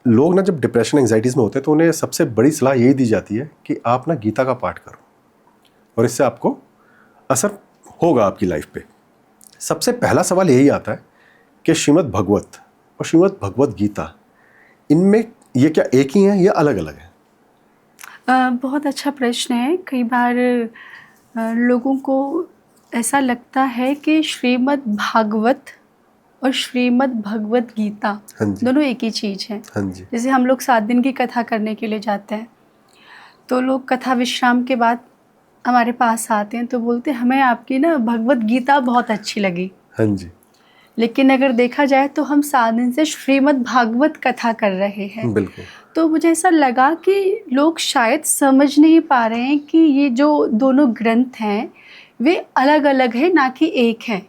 लोग ना जब डिप्रेशन एंजाइटीज़ में होते हैं तो उन्हें सबसे बड़ी सलाह यही दी जाती है कि आप ना गीता का पाठ करो और इससे आपको असर होगा आपकी लाइफ पे। सबसे पहला सवाल यही आता है कि श्रीमद् भगवत और श्रीमद् भगवत गीता, इनमें ये क्या एक ही हैं या अलग अलग हैं? बहुत अच्छा प्रश्न है। कई बार लोगों को ऐसा लगता है कि श्रीमद् भागवत और श्रीमद् भगवत गीता दोनों एक ही चीज़ है। हाँ जी। जैसे हम लोग 7 दिन की कथा करने के लिए जाते हैं तो लोग कथा विश्राम के बाद हमारे पास आते हैं तो बोलते हैं हमें आपकी ना भगवत गीता बहुत अच्छी लगी। हाँ जी। लेकिन अगर देखा जाए तो हम 7 दिन से श्रीमद् भागवत कथा कर रहे हैं। बिल्कुल। तो मुझे ऐसा लगा कि लोग शायद समझ नहीं पा रहे हैं कि ये जो दोनों ग्रंथ हैं वे अलग अलग हैं, ना कि एक हैं।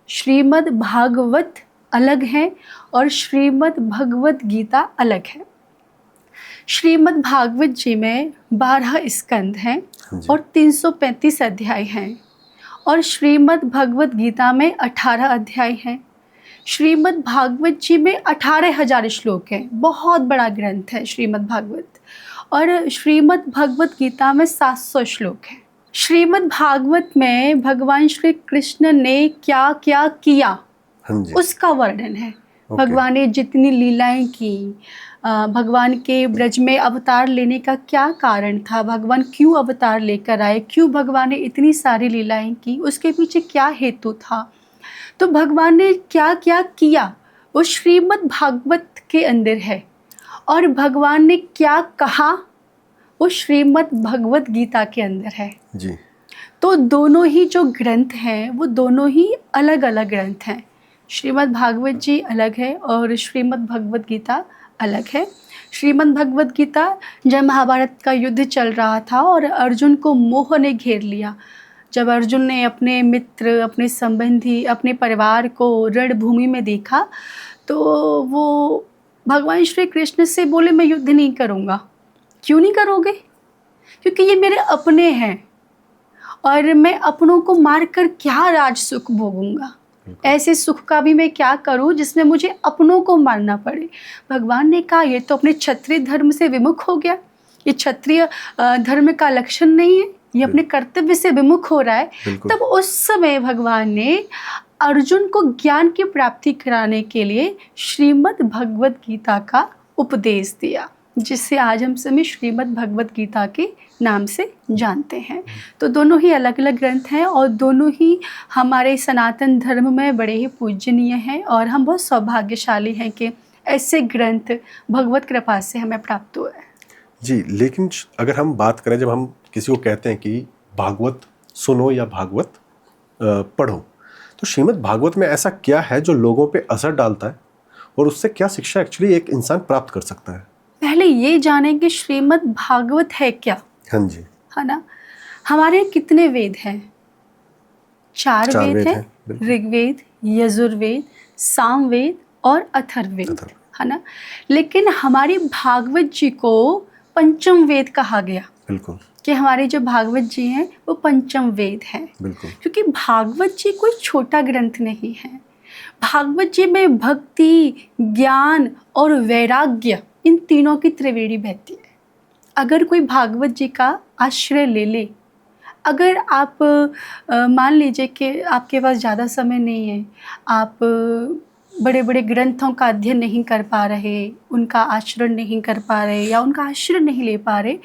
श्रीमद् भागवत अलग है और श्रीमद् भगवत गीता अलग है। श्रीमद् भागवत जी में 12 स्कंद हैं और 335 अध्याय हैं और श्रीमद् भगवत गीता में 18 अध्याय हैं। श्रीमद् भागवत जी में 18,000 श्लोक हैं। बहुत बड़ा ग्रंथ है श्रीमद् भागवत। और श्रीमद् भगवत गीता में 700 श्लोक हैं। श्रीमद् भागवत में भगवान श्री कृष्ण ने क्या क्या किया उसका वर्णन है। भगवान ने जितनी लीलाएं की, भगवान के ब्रज में अवतार लेने का क्या कारण था, भगवान क्यों अवतार लेकर आए, क्यों भगवान ने इतनी सारी लीलाएं की, उसके पीछे क्या हेतु था, तो भगवान ने क्या क्या किया वो श्रीमद् भागवत के अंदर है। और भगवान ने क्या कहा वो श्रीमद् भगवत गीता के अंदर है जी। तो दोनों ही जो ग्रंथ हैं वो दोनों ही अलग अलग ग्रंथ हैं। श्रीमद् भागवत जी अलग है और श्रीमद् भगवत गीता अलग है। श्रीमद् भगवत गीता जब महाभारत का युद्ध चल रहा था और अर्जुन को मोह ने घेर लिया, जब अर्जुन ने अपने मित्र, अपने संबंधी, अपने परिवार को रणभूमि में देखा तो वो भगवान श्री कृष्ण से बोले मैं युद्ध नहीं करूँगा। क्यों नहीं करोगे? क्योंकि ये मेरे अपने हैं और मैं अपनों को मारकर क्या राज सुख भोगूंगा। ऐसे सुख का भी मैं क्या करूं जिसमें मुझे अपनों को मारना पड़े। भगवान ने कहा ये तो अपने क्षत्रिय धर्म से विमुख हो गया, ये क्षत्रिय धर्म का लक्षण नहीं है, ये अपने कर्तव्य से विमुख हो रहा है। तब उस समय भगवान ने अर्जुन को ज्ञान की प्राप्ति कराने के लिए श्रीमद् भगवत गीता का उपदेश दिया, जिससे आज हम सभी श्रीमद् भगवत गीता के नाम से जानते हैं। तो दोनों ही अलग अलग ग्रंथ हैं और दोनों ही हमारे सनातन धर्म में बड़े ही पूजनीय हैं और हम बहुत सौभाग्यशाली हैं कि ऐसे ग्रंथ भगवत कृपा से हमें प्राप्त हुए हैं। जी, लेकिन अगर हम बात करें, जब हम किसी को कहते हैं कि भागवत सुनो या भागवत पढ़ो, तो श्रीमद् भागवत में ऐसा क्या है जो लोगों पे असर डालता है और उससे क्या शिक्षा एक्चुअली एक इंसान प्राप्त कर सकता है? पहले ये जानें कि श्रीमद् भागवत है क्या। हाँ जी। है ना। हमारे कितने वेद हैं? 4 वेद हैं, ऋग्वेद, यजुर्वेद, सामवेद और अथर्ववेद, है ना। लेकिन हमारी भागवत जी को पंचम वेद कहा गया। बिल्कुल। कि हमारे जो भागवत जी हैं वो पंचम वेद हैं। बिल्कुल। क्योंकि भागवत जी कोई छोटा ग्रंथ नहीं है। भागवत जी में भक्ति, ज्ञान और वैराग्य, इन तीनों की त्रिवेणी बहती है। अगर कोई भागवत जी का आश्रय ले ले, अगर आप मान लीजिए कि आपके पास ज़्यादा समय नहीं है, आप बड़े बड़े ग्रंथों का अध्ययन नहीं कर पा रहे, उनका आचरण नहीं कर पा रहे या उनका आश्रय नहीं ले पा रहे,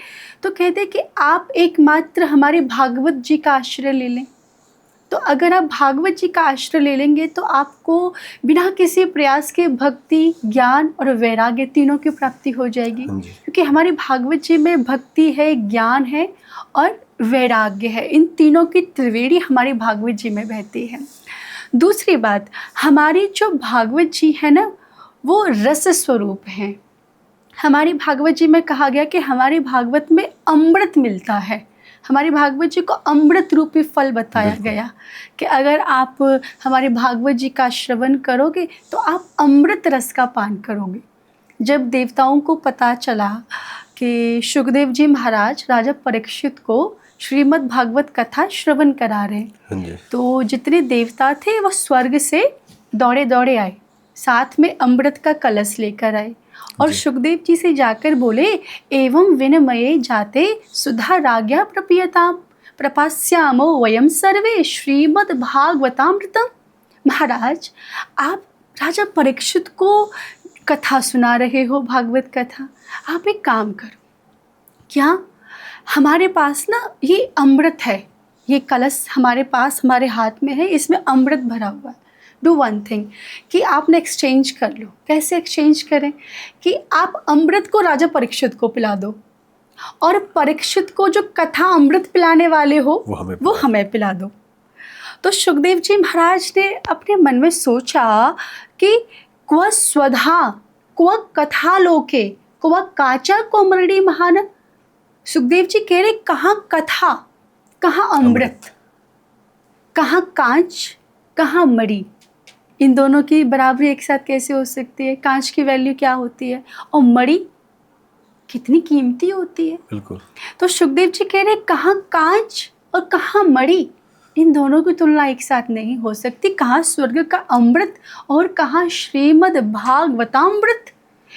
तो कहते हैं कि आप एकमात्र हमारे भागवत जी का आश्रय ले लें। तो अगर आप भागवत जी का आश्रय ले लेंगे तो आपको बिना किसी प्रयास के भक्ति, ज्ञान और वैराग्य तीनों की प्राप्ति हो जाएगी। क्योंकि हमारी भागवत जी में भक्ति है, ज्ञान है और वैराग्य है। इन तीनों की त्रिवेणी हमारी भागवत जी में बहती है। दूसरी बात, हमारी जो भागवत जी है ना, वो रस स्वरूप हैं। हमारी भागवत जी में कहा गया कि हमारी भागवत में अमृत मिलता है। हमारी भागवत जी को अमृत रूपी फल बताया गया कि अगर आप हमारे भागवत जी का श्रवण करोगे तो आप अमृत रस का पान करोगे। जब देवताओं को पता चला कि शुकदेव जी महाराज राजा परीक्षित को श्रीमद् भागवत कथा श्रवण करा रहे, तो जितने देवता थे वह स्वर्ग से दौड़े दौड़े आए, साथ में अमृत का कलश लेकर आए और जी। सुखदेव जी से जाकर बोले, एवं विनमये जाते सुधा राज्ञा प्रपीयताम प्रपास्यामो वयम सर्वे श्रीमद् भागवतामृतम। महाराज, आप राजा परीक्षित को कथा सुना रहे हो, भागवत कथा। आप एक काम करो, क्या हमारे पास ना ये अमृत है, ये कलश हमारे पास हमारे हाथ में है, इसमें अमृत भरा हुआ है। डू वन थिंग कि आप ना एक्सचेंज कर लो। कैसे एक्सचेंज करें? कि आप अमृत को राजा परीक्षित को पिला दो और परीक्षित को जो कथा अमृत पिलाने वाले हो वो हमें पिला दो। तो सुखदेव जी महाराज ने अपने मन में सोचा कि क्व स्वधा क्व कथा लोके क्व काचा कोमरणी महान। सुखदेव जी कह रहे, कहाँ कथा, कहाँ अमृत, कहाँ कांच, कहाँ मणि। इन दोनों की बराबरी एक साथ कैसे हो सकती है? कांच की वैल्यू क्या होती है और मणि कितनी कीमती होती है। बिल्कुल। तो सुखदेव जी कह रहे, कहाँ कांच और कहाँ मणि, इन दोनों की तुलना एक साथ नहीं हो सकती। कहाँ स्वर्ग का अमृत और कहाँ श्रीमद् भागवतामृत,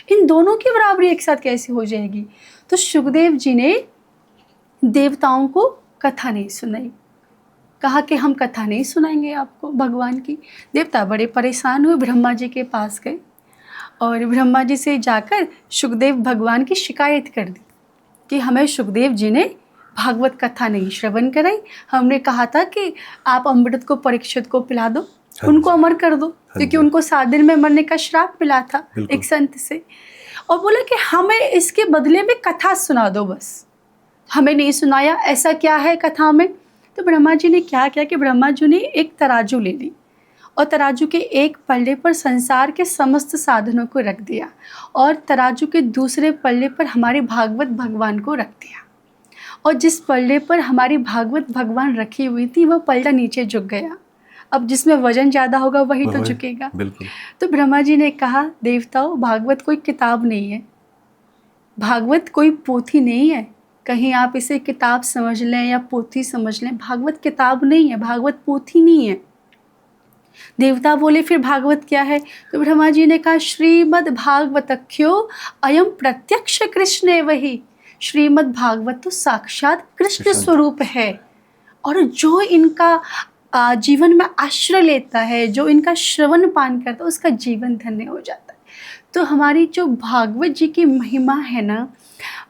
इन दोनों की बराबरी एक साथ कैसे हो जाएगी? तो सुखदेव जी ने देवताओं को कथा नहीं सुनाई, कहा कि हम कथा नहीं सुनाएंगे आपको भगवान की। देवता बड़े परेशान हुए, ब्रह्मा जी के पास गए और ब्रह्मा जी से जाकर सुखदेव भगवान की शिकायत कर दी कि हमें सुखदेव जी ने भागवत कथा नहीं श्रवण कराई। हमने कहा था कि आप अमृत को परीक्षित को पिला दो, उनको अमर कर दो, क्योंकि उनको 7 दिन में मरने का श्राप मिला था एक संत से। और बोला कि हमें इसके बदले में कथा सुना दो, बस हमें नहीं सुनाया। ऐसा क्या है कथा में? तो ब्रह्मा जी ने क्या किया कि ब्रह्मा जी ने एक तराजू ले ली और तराजू के एक पल्ले पर संसार के समस्त साधनों को रख दिया और तराजू के दूसरे पल्ले पर हमारे भागवत भगवान को रख दिया। और जिस पल्ले पर हमारी भागवत भगवान रखी हुई थी वह पल्ला नीचे झुक गया। अब जिसमें वजन ज़्यादा होगा वही तो झुकेगा। तो ब्रह्मा जी ने कहा, देवताओं, भागवत कोई किताब नहीं है, भागवत कोई पोथी नहीं है। कहीं आप इसे किताब समझ लें या पोथी समझ लें, भागवत किताब नहीं है, भागवत पोथी नहीं है। देवता बोले, फिर भागवत क्या है? तो ब्रह्मा जी ने कहा, श्रीमद् भागवतख्यो अयम प्रत्यक्ष कृष्ण वही। श्रीमद् भागवत तो साक्षात कृष्ण स्वरूप है और जो इनका जीवन में आश्रय लेता है, जो इनका श्रवण पान करता है, उसका जीवन धन्य हो जाता है। तो हमारी जो भागवत जी की महिमा है ना,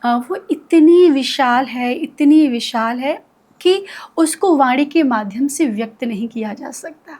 वो इतनी विशाल है, इतनी विशाल है कि उसको वाणी के माध्यम से व्यक्त नहीं किया जा सकता।